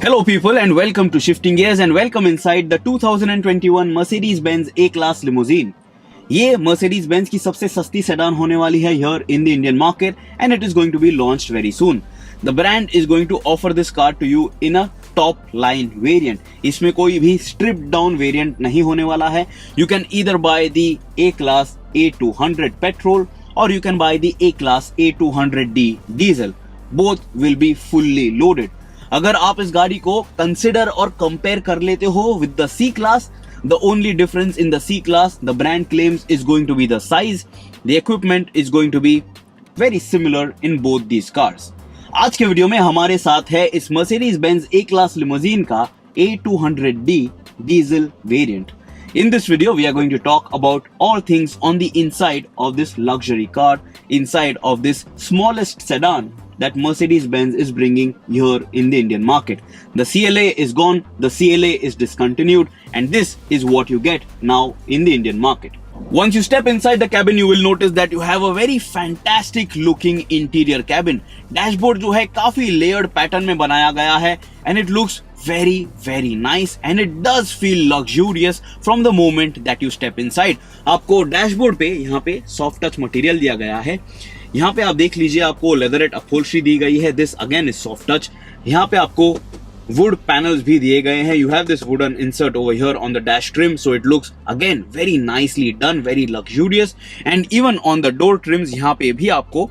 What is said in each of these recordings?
Hello people and welcome to Shifting Gears and welcome inside the 2021 Mercedes-Benz A-Class Limousine. ये Mercedes-Benz की सबसे सस्ती sedan होने वाली है here in the Indian market and it is going to be launched very soon. The brand is going to offer this car to you in a top line variant. इसमें कोई भी stripped down variant नहीं होने वाला है. You can either buy the A-Class A200 petrol or you can buy the A-Class A200D diesel. Both will be fully loaded. अगर आप इस गाड़ी को कंसिडर और कंपेयर कर लेते हो with the C class, the only difference in the C class the brand claims is going to be the size. The equipment is going to be very similar in both these cars. आज के video में हमारे साथ है इस Mercedes Benz A class limousine का A200D diesel variant. In this video, we are going to talk about all things on the inside of this luxury car, inside of this smallest sedan that Mercedes-Benz is bringing here in the Indian market. The CLA is gone, the CLA is discontinued, and this is what you get now in the Indian market. Once you step inside the cabin, you will notice that you have a very fantastic looking interior cabin. Dashboard जो है काफी layered pattern में बनाया गया है and it looks very nice and it does feel luxurious from the moment that you step inside. आपको dashboard पे यहाँ पे सॉफ्ट टच मटेरियल दिया गया है. यहाँ पे आप देख लीजिए आपको लेदरेट अपहोल्स्ट्री दी गई है. This again is soft touch. यहाँ पे आपको वुड पैनल्स भी दिए गए हैं. You have this wooden insert over here on the dash trim, so it looks again very nicely done, very luxurious. And even on the door TRIMS यहाँ पे भी आपको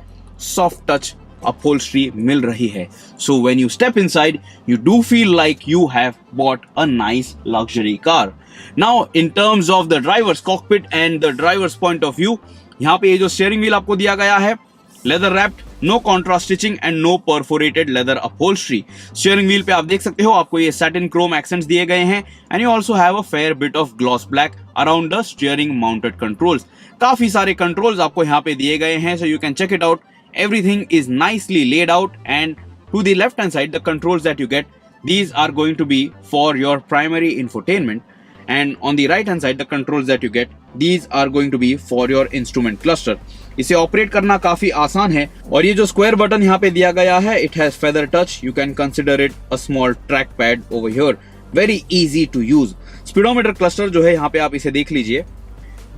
सॉफ्ट टच upholstery मिल रही है. So when you step inside, you do feel like you have bought a nice luxury car. Now in terms of the driver's cockpit and the driver's point of view, यहाँ पे ये जो steering wheel आपको दिया गया है leather wrapped, no contrast stitching and no perforated leather upholstery. Steering wheel पे आप देख सकते हो आपको ये satin chrome accents दिए गए हैं and you also have a fair bit of gloss black around the steering mounted controls. काफी सारे controls आपको यहाँ पे दिए गए हैं, so you can check it out. Everything is nicely laid out, and to the left hand side the controls that you get, these are going to be for your primary infotainment, and on the right hand side the controls that you get, these are going to be for your instrument cluster. इसे operate करना काफी आसान है और ये जो square button यहाँ पे दिया गया है, it has feather touch. You can consider it a small trackpad over here. Very easy to use. Speedometer cluster जो है यहाँ पे आप इसे देख लीजिए,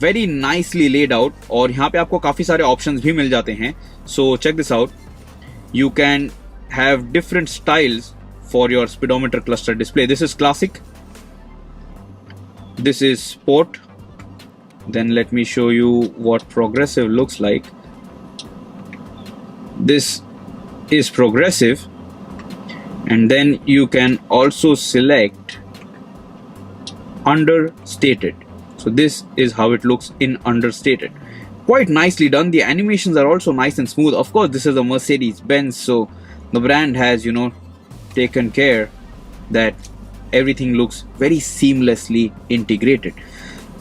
वेरी नाइसली लेड आउट और यहाँ पे आपको काफी सारे ऑप्शंस भी मिल जाते हैं. So check this out. You can have different styles for your speedometer cluster display. This is classic, this is sport, then let me show you what progressive looks like. This is progressive and then you can also select understated. So this is how it looks in understated. Quite nicely done. The animations are also nice and smooth. Of course, this is a Mercedes-Benz, so the brand has, taken care that everything looks very seamlessly integrated.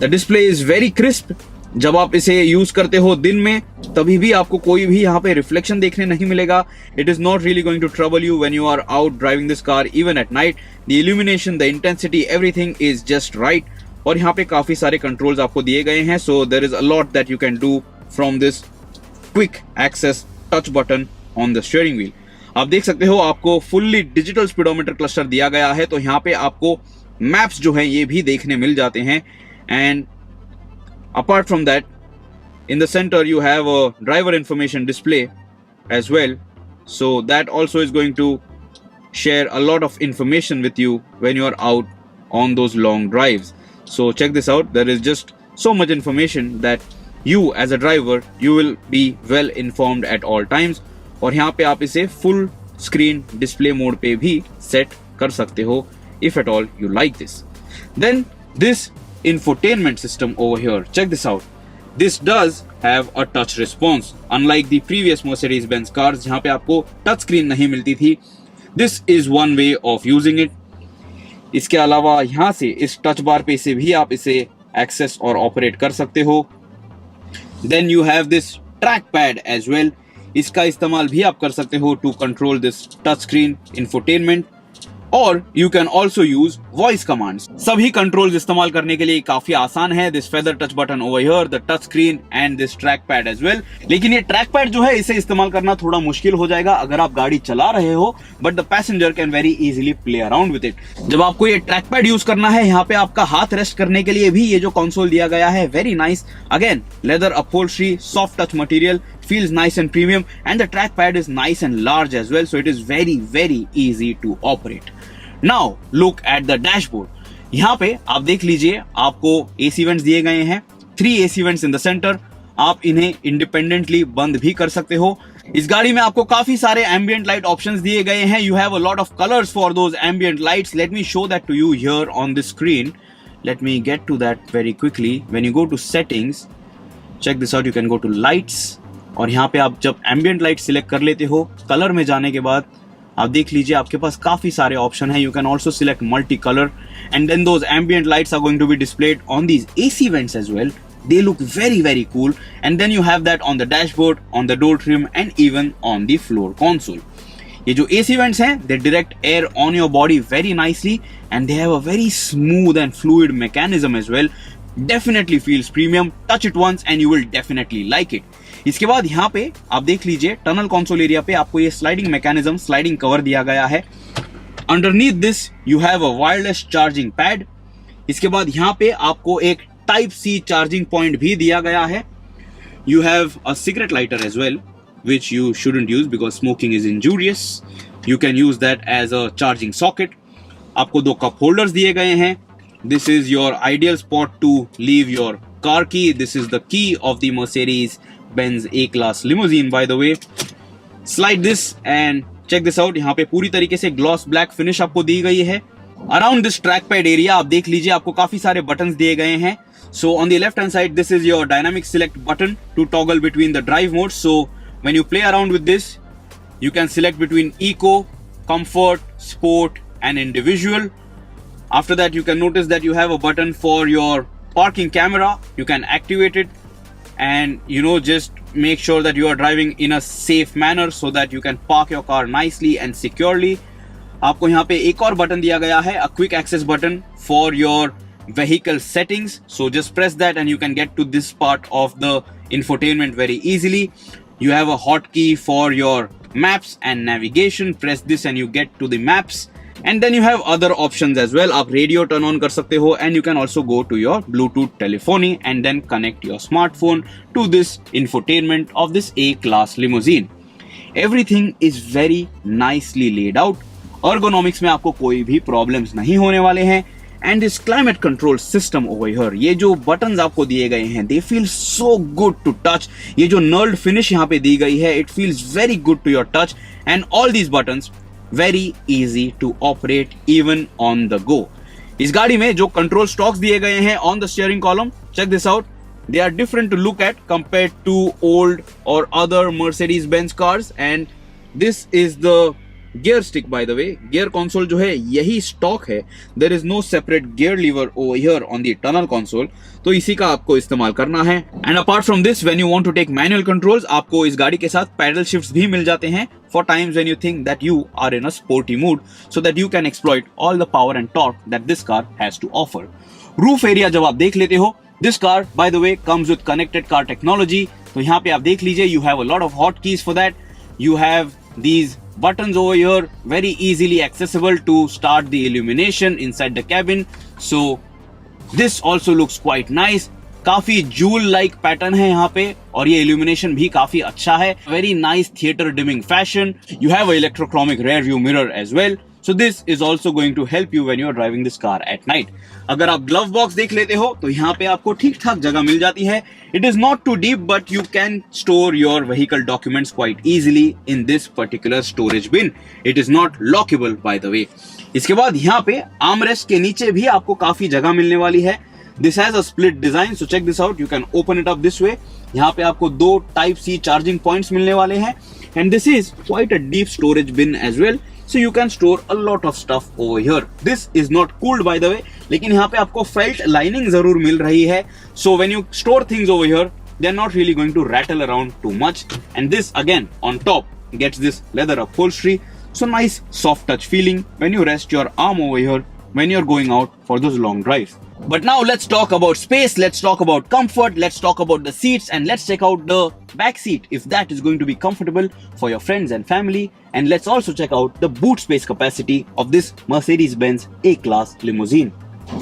The display is very crisp. जब आप इसे use करते हो दिन में तभी भी आपको कोई भी यहाँ पे रिफ्लेक्शन देखने नहीं मिलेगा. It is not really going to trouble you when you are out driving this car even at night. The illumination, the intensity, everything is just right. और यहाँ पे काफी सारे कंट्रोल्स आपको दिए गए हैं, so there is a lot that you can do from this quick access touch button on the steering wheel. आप देख सकते हो आपको फुल्ली डिजिटल स्पीडोमीटर क्लस्टर दिया गया है, तो यहाँ पे आपको मैप्स जो है ये भी देखने मिल जाते हैं. And apart from that, in the center you have a driver information display as well, so that also is going to share a lot of information with you when you are out on those long drives. So check this out. There is just so much information that you as a driver you will be well informed at all times. और यहाँ पे आप इसे full screen display mode पे भी set कर सकते हो if at all you like this. Then this infotainment system over here, check this out. This does have a touch response, unlike the previous Mercedes-Benz cars जहाँ पे आपको touch screen नहीं मिलती थी. This is one way of using it. इसके अलावा यहाँ से इस टच बार पे से भी आप इसे एक्सेस और ऑपरेट कर सकते हो. Then you have this trackpad as well. इसका इस्तेमाल भी आप कर सकते हो to control this touch screen infotainment. और you can also use voice commands. सभी कंट्रोल्स इस्तेमाल करने के लिए काफी आसान है। This feather touch button over here, the touch screen and this track pad as well. लेकिन ये ट्रैक पैड जो है इसे इस्तेमाल करना थोड़ा मुश्किल हो जाएगा अगर आप गाड़ी चला रहे हो, but the passenger can very easily play around with it. जब आपको ये ट्रैक पैड यूज करना है, यहाँ पे आपका हाथ रेस्ट करने के लिए भी ये जो कंसोल दिया गया है, very nice. Again leather upholstery, soft touch material, feels nice and premium, and the trackpad is nice and large as well, so it is very easy to operate. Now look at the dashboard. यहाँ पे आप देख लीजिए, आपको AC vents दिए गए हैं, 3 AC vents in the center. आप इन्हें इंडिपेंडेंटली बंद भी कर सकते हो। इस गाड़ी में आपको काफी सारे एम्बियंट लाइट ऑप्शंस दिए गए हैं। You have a lot of colors for those ambient lights. Let me show that to you here on the screen. Let me get to that very quickly. When you go to settings, check this out, you can go to lights. और यहाँ पे आप जब ambient light select कर लेते हो, colour में जाने के बाद आप देख लीजिए आपके पास काफी सारे ऑप्शन है। You can also select multi colour and then those ambient lights are going to be displayed on these AC vents as well. They look very cool, and then you have that on the dashboard, on the door trim and even on the floor console. ये जो AC vents हैं, they direct air on your body very nicely and they have a very smooth and fluid mechanism as well. Definitely feels premium. Touch it once and you will definitely like it. इसके बाद यहाँ पे आप देख लीजिए tunnel console area पे आपको ये स्लाइडिंग मैकेनिज्म, स्लाइडिंग कवर दिया गया है। Underneath this you have a wireless charging pad. इसके बाद यहाँ पे आपको एक टाइप C चार्जिंग पॉइंट भी दिया गया है। You have a cigarette lighter as well, which you shouldn't use because smoking is injurious. You can use that as a charging socket. आपको 2 कप होल्डर्स दिए गए हैं। This is your ideal spot to leave your car key. This is the key of the Mercedes-Benz A-Class Limousine, by the way. Slide this and check this out. यहाँ पे पूरी तरीके से gloss black finish आपको दी गई है। Around this trackpad area आप देख लीजिए आपको काफी सारे बटन्स दिए गए हैं। So on the left hand side, this is your dynamic select button to toggle between the drive modes. So when you play around with this, you can select between eco, comfort, sport and individual. After that, you can notice that you have a button for your parking camera. You can activate it and just make sure that you are driving in a safe manner so that you can park your car nicely and securely. आपको यहाँ पे एक और button दिया गया है, a quick access button for your vehicle settings. So just press that and you can get to this part of the infotainment very easily. You have a hotkey for your maps and navigation. Press this and you get to the maps. And then you have other options as well. आप radio turn on कर सकते हो and you can also go to your Bluetooth telephony and then connect your smartphone to this infotainment of this A-Class limousine. Everything is very nicely laid out. Ergonomics में आपको कोई भी problems नहीं होने वाले हैं. And this climate control system over here, ये जो buttons आपको दिए गए हैं, they feel so good to touch. ये जो knurled finish यहाँ पे दी गई है, it feels very good to your touch. And all these buttons very easy to operate even on the go. इस गाड़ी में जो कंट्रोल स्टॉक्स दिए गए हैं on the steering column, check this out. They are different to look at compared to old or other Mercedes-Benz cars, and this is the gear stick, by the way. Gear console जो है यही stock है. There is no separate gear lever over here on the tunnel console. तो इसी का आपको इस्तेमाल करना है. And apart from this, when you want to take manual controls, आपको इस गाड़ी के साथ पैडल शिफ्ट्स भी मिल जाते हैं for times when you think that you are in a sporty mood, so that you can exploit all the power and torque that this car has to offer. Roof area जब आप देख लेते हो, this car, by the way, comes with connected car technology. तो यहाँ पे आप देख लीजिए, you have a lot of hotkeys for that. You have these buttons over here, very easily accessible to start the illumination inside the cabin. So this also looks quite nice. काफी joule like pattern है यहाँ पे और ये illumination भी काफी अच्छा है. Very nice theatre dimming fashion. You have a electrochromic rear view mirror as well. So this is also going to help you when you are driving this car at night. अगर आप glove box देख लेते हो तो यहाँ पे आपको ठीक ठाक जगह मिल जाती है. It is not too deep, but you can store your vehicle documents quite easily in this particular storage bin. It is not lockable, by the way. इसके बाद यहाँ पे आर्मरेस्ट के नीचे भी आपको काफी जगह मिलने वाली है. This has a split design, so check this out. You can open it up this way. यहाँ पे आपको 2 Type C charging points मिलने वाले हैं. And this is quite a deep storage bin as well. So you can store a lot of stuff over here. This is not cooled, by the way, लेकिन यहाँ पे आपको felt lining जरूर मिल रही है. So when you store things over here, they're not really going to rattle around too much. And this again on top gets this leather upholstery. So nice soft touch feeling when you rest your arm over here when you're going out for those long drives. But now let's talk about space, let's talk about comfort, let's talk about the seats, and let's check out the back seat if that is going to be comfortable for your friends and family. And let's also check out the boot space capacity of this Mercedes-Benz A-Class limousine.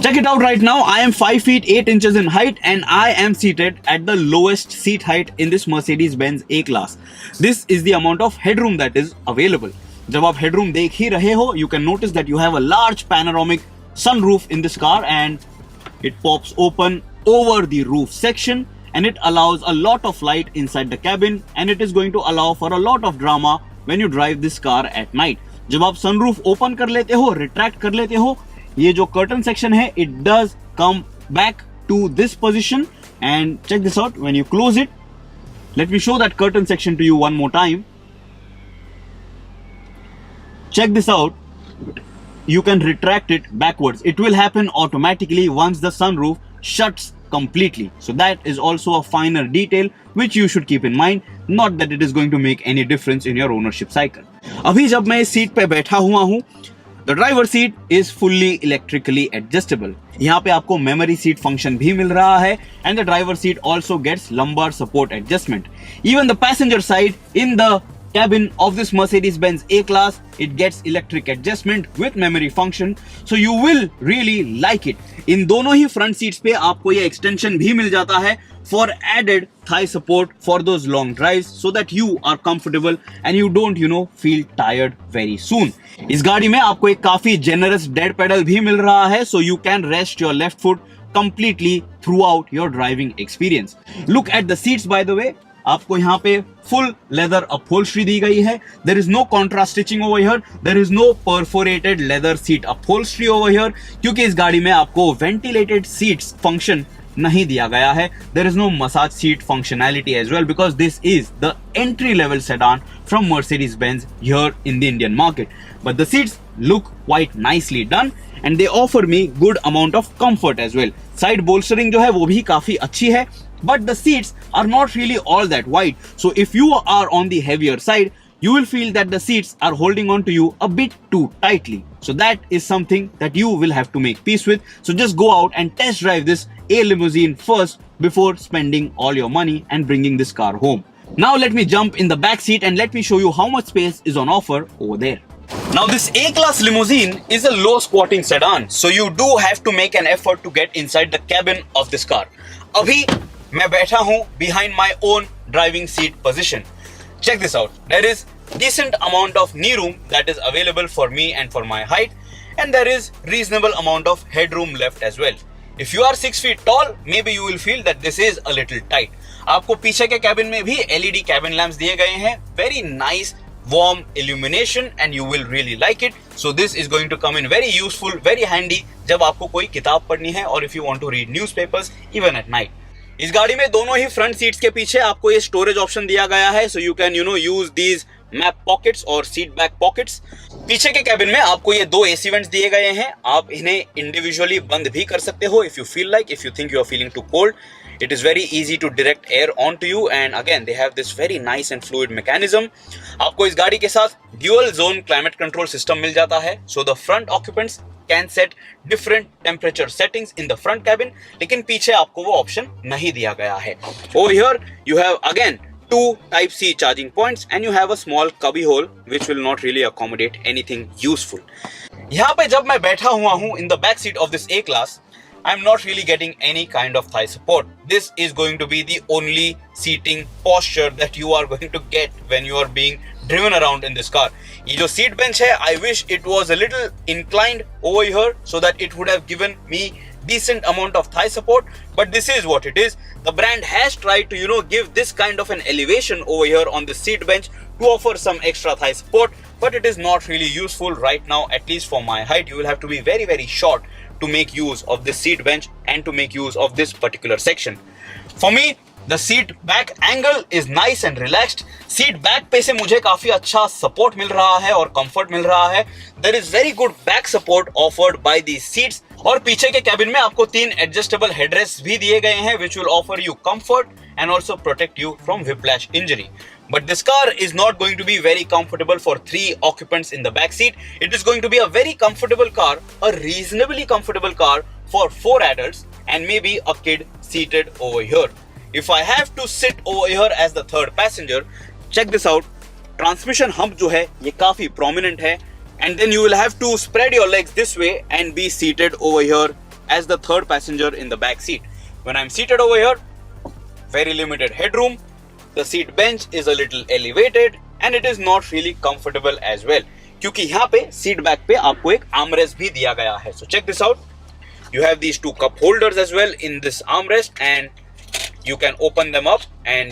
Check it out right now. I am 5 feet 8 inches in height and I am seated at the lowest seat height in this Mercedes-Benz A-Class. This is the amount of headroom that is available. जब आप headroom देख ही रहे हो, you can notice that you have a large panoramic sunroof in this car and it pops open over the roof section and it allows a lot of light inside the cabin and it is going to allow for a lot of drama when you drive this car at night. जब आप sunroof open कर लेते हो, retract कर लेते हो, ये जो curtain section है, it does come back to this position and check this out. When you close it, let me show that curtain section to you one more time. Check this out. You can retract it backwards. It will happen automatically once the sunroof shuts completely. So that is also a finer detail which you should keep in mind. Not that it is going to make any difference in your ownership cycle. अभी जब मैं इस seat पे बैठा हुआ हूँ, the driver seat is fully electrically adjustable. यहाँ पे आपको memory seat function भी मिल रहा है and the driver seat also gets lumbar support adjustment. Even the passenger side in the cabin of this Mercedes-Benz A-Class, it gets electric adjustment with memory function, so you will really like it. इन दोनों ही front seats पे आपको ये extension भी मिल जाता है for added thigh support for those long drives so that you are comfortable and you don't feel tired very soon. इस गाड़ी में आपको एक काफी generous dead pedal भी मिल रहा है, so you can rest your left foot completely throughout your driving experience. Look at the seats by the way. आपको यहाँ पे full leather upholstery दी गई है. There is no contrast stitching over here. There is no perforated leather seat upholstery over here. क्योंकि इस गाड़ी में आपको ventilated seats function नहीं दिया गया है. There is no massage seat functionality as well because this is the entry level sedan from Mercedes-Benz here in the Indian market. But the seats look quite nicely done and they offer me good amount of comfort as well. Side bolstering जो है वो भी काफी अच्छी है. But the seats are not really all that wide. So if you are on the heavier side, you will feel that the seats are holding on to you a bit too tightly. So that is something that you will have to make peace with. So just go out and test drive this A limousine first before spending all your money and bringing this car home. Now let me jump in the back seat and let me show you how much space is on offer over there. Now this A-Class limousine is a low squatting sedan. So you do have to make an effort to get inside the cabin of this car. अभी मैं बैठा हूँ behind my own driving seat position. Check this out. There is decent amount of knee room that is available for me and for my height, and there is reasonable amount of headroom left as well. If you are 6 feet tall, maybe you will feel that this is a little tight. आपको पीछे के cabin में भी LED cabin lamps दिए गए हैं. Very nice warm illumination and you will really like it. So this is going to come in very useful, very handy जब आपको कोई किताब पढ़नी है or if you want to read newspapers even at night. इस गाड़ी में दोनों ही फ्रंट सीट्स के पीछे आपको ये स्टोरेज ऑप्शन दिया गया है, so you can use these map pockets और सीट बैक पॉकेट्स. पीछे के कैबिन में आपको ये दो एसी वेंट्स दिए गए हैं. आप इन्हें इंडिविजुअली बंद भी कर सकते हो if you feel like, if you think you are feeling too cold. It is very easy to direct air onto you and again they have this very nice and fluid mechanism. आपको इस गाड़ी के साथ dual zone climate control system मिल जाता है, so the front occupants can set different temperature settings in the front cabin, लेकिन पीछे आपको वो ऑप्शन नहीं दिया गया है. Over here you have again two type C charging points and you have a small cubby hole which will not really accommodate anything useful. यहाँ पे जब मैं बैठा हुआ हूँ in the back seat of this A-Class, I'm not really getting any kind of thigh support. This is going to be the only seating posture that you are going to get when you are being driven around in this car. ये जो seat bench है, I wish it was a little inclined over here so that it would have given me decent amount of thigh support, but this is what it is. The brand has tried to give this kind of an elevation over here on the seat bench to offer some extra thigh support, but it is not really useful right now, at least for my height. You will have to be very very short to make use of this seat bench and to make use of this particular section. For me, the seat back angle is nice and relaxed. Seat back पे से मुझे काफी अच्छा support मिल रहा है और comfort मिल रहा है. There is very good back support offered by these seats. और पीछे के cabin में आपको 3 adjustable headrests भी दिए गए हैं which will offer you comfort and also protect you from whiplash injury. But this car is not going to be very comfortable for 3 occupants in the back seat. It is going to be a very comfortable car, a reasonably comfortable car for 4 adults and maybe a kid seated over here. If I have to sit over here as the third passenger, check this out. Transmission hump जो है ये काफी prominent है, and then you will have to spread your legs this way and be seated over here as the third passenger in the back seat. When I'm seated over here, very limited headroom. The seat bench is a little elevated and it is not really comfortable as well. क्योंकि यहाँ पे seat back पे आपको एक armrest भी दिया गया है. So check this out. You have these 2 cup holders as well in this armrest, and you can open them up and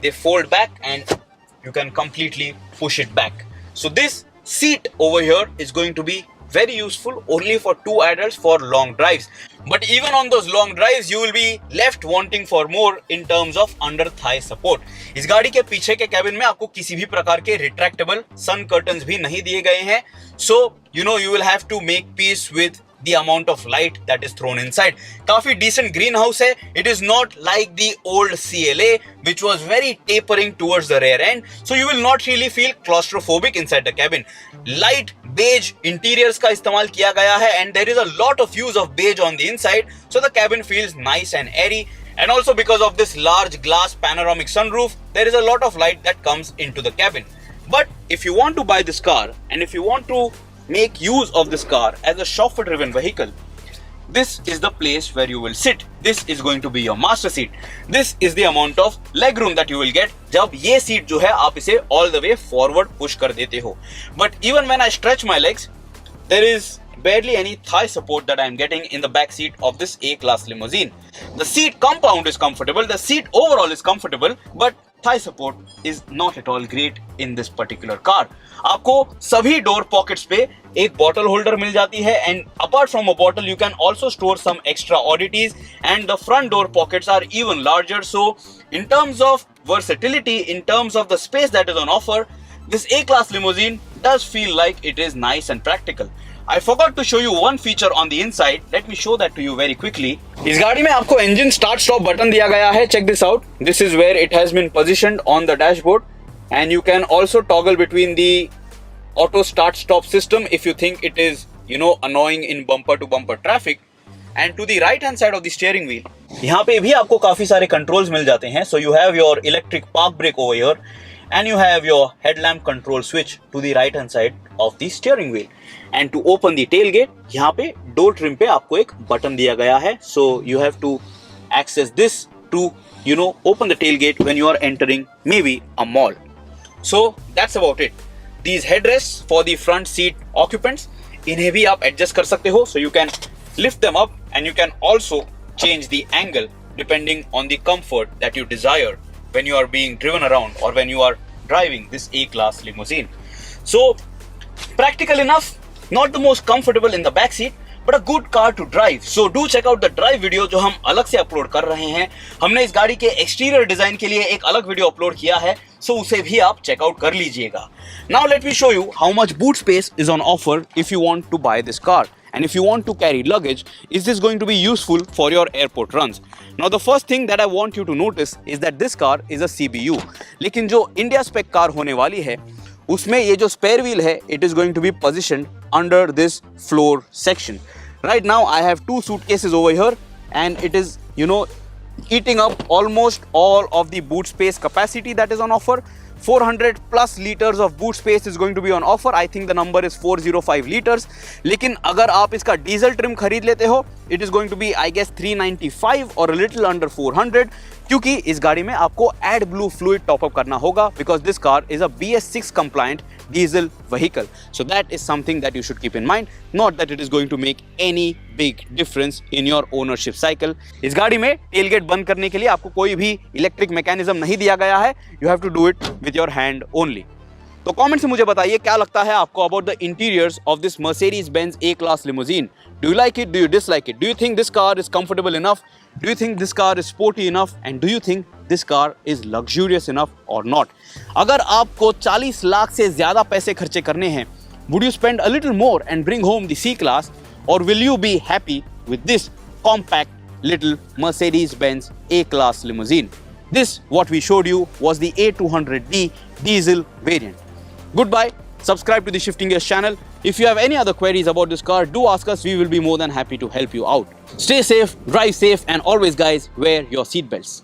they fold back and you can completely push it back. So this seat over here is going to be very useful only for 2 adults for long drives. But even on those long drives, you will be left wanting for more in terms of under thigh support. इस गाड़ी के पीछे के cabin में आपको किसी भी प्रकार के retractable sun curtains भी नहीं दिए गए हैं. So you will have to make peace with the amount of light that is thrown inside. काफी decent greenhouse है. It is not like the old CLA which was very tapering towards the rear end. So you will not really feel claustrophobic inside the cabin. Light beige interiors का इस्तेमाल किया गया है, and there is a lot of use of beige on the inside. So the cabin feels nice and airy. And also because of this large glass panoramic sunroof, there is a lot of light that comes into the cabin. But if you want to buy this car and if you want to make use of this car as a chauffeur driven vehicle, this is the place where you will sit. This is going to be your master seat. This is the amount of leg room that you will get जब ये seat जो है आप इसे all the way forward push कर देते हो. But even when I stretch my legs, there is barely any thigh support that I am getting in the back seat of this A-class limousine. The seat compound is comfortable, the seat overall is comfortable, but thigh support is not at all great in this particular car. आपको सभी door pockets पे एक bottle holder मिल जाती है, and apart from a bottle you can also store some extra oddities, and the front door pockets are even larger. So in terms of versatility, in terms of the space that is on offer, this A-class limousine does feel like it is nice and practical. I forgot to show you one feature on the inside. Let me show that to you very quickly. इस गाड़ी में आपको engine start stop button दिया गया है. Check this out. This is where it has been positioned on the dashboard, and you can also toggle between the auto start stop system if you think it is annoying in bumper to bumper traffic. And to the right hand side of the steering wheel, यहाँ पे भी आपको काफी सारे controls मिल जाते हैं. So you have your electric park brake over here, and you have your headlamp control switch to the right hand side of the steering wheel. And to open the tailgate, यहाँ पे door trim पे आपको एक button दिया गया है. So you have to access this to open the tailgate when you are entering maybe a mall. So that's about it. These headrests for the front seat occupants, इन्हें भी आप adjust कर सकते हो. So you can lift them up, and you can also change the angle depending on the comfort that you desire when you are being driven around or when you are driving this A-class limousine. So practical enough, not the most comfortable in the back seat, but a good car to drive. So do check out the drive video जो हम अलग से upload कर रहे हैं. हमने इस गाड़ी के एक्सटीरियर डिजाइन के लिए एक अलग वीडियो अपलोड किया है, so उसे भी आप चेकआउट कर लीजिएगा. Now let me show you how much boot space is on offer if you want to buy this car. And if you want to carry luggage, is this going to be useful for your airport runs? Now the first thing that I want you to notice is that this car is a CBU. लेकिन जो India spec car होने वाली है, उसमें ये जो spare wheel है, it is going to be positioned under this floor section. Right now I have 2 suitcases over here, and it is eating up almost all of the boot space capacity that is on offer. 400 plus liters of boot space is going to be on offer. I think the number is 405 liters. लेकिन अगर आप इसका diesel trim खरीद लेते हो, it is going to be I guess 395 or a little under 400, क्योंकि इस गाड़ी में आपको AdBlue fluid top up करना होगा, because this car is a BS6 compliant diesel vehicle. So that is something that you should keep in mind, not that it is going to make any big difference in your ownership cycle. इस गाड़ी में tailgate बंद करने के लिए आपको कोई भी इलेक्ट्रिक मैकेनिज्म नहीं दिया गया है. You have to do it with your hand only. तो कमेंट से मुझे बताइए क्या लगता है आपको about the interiors of this Mercedes-Benz A-class limousine. Do you like it? Do you dislike it? Do you think this car is comfortable enough? Do you think this car is sporty enough? And do you think this car is luxurious enough or not? अगर आपको 40 लाख से ज़्यादा पैसे खर्चे करने हैं, would you spend a little more and bring home the C-class, or will you be happy with this compact little Mercedes-Benz A-class limousine? This, what we showed you, was the A200D diesel variant. Goodbye. Subscribe to the Shifting Gears channel. If you have any other queries about this car, do ask us. We will be more than happy to help you out. Stay safe, drive safe, and always, guys, wear your seatbelts.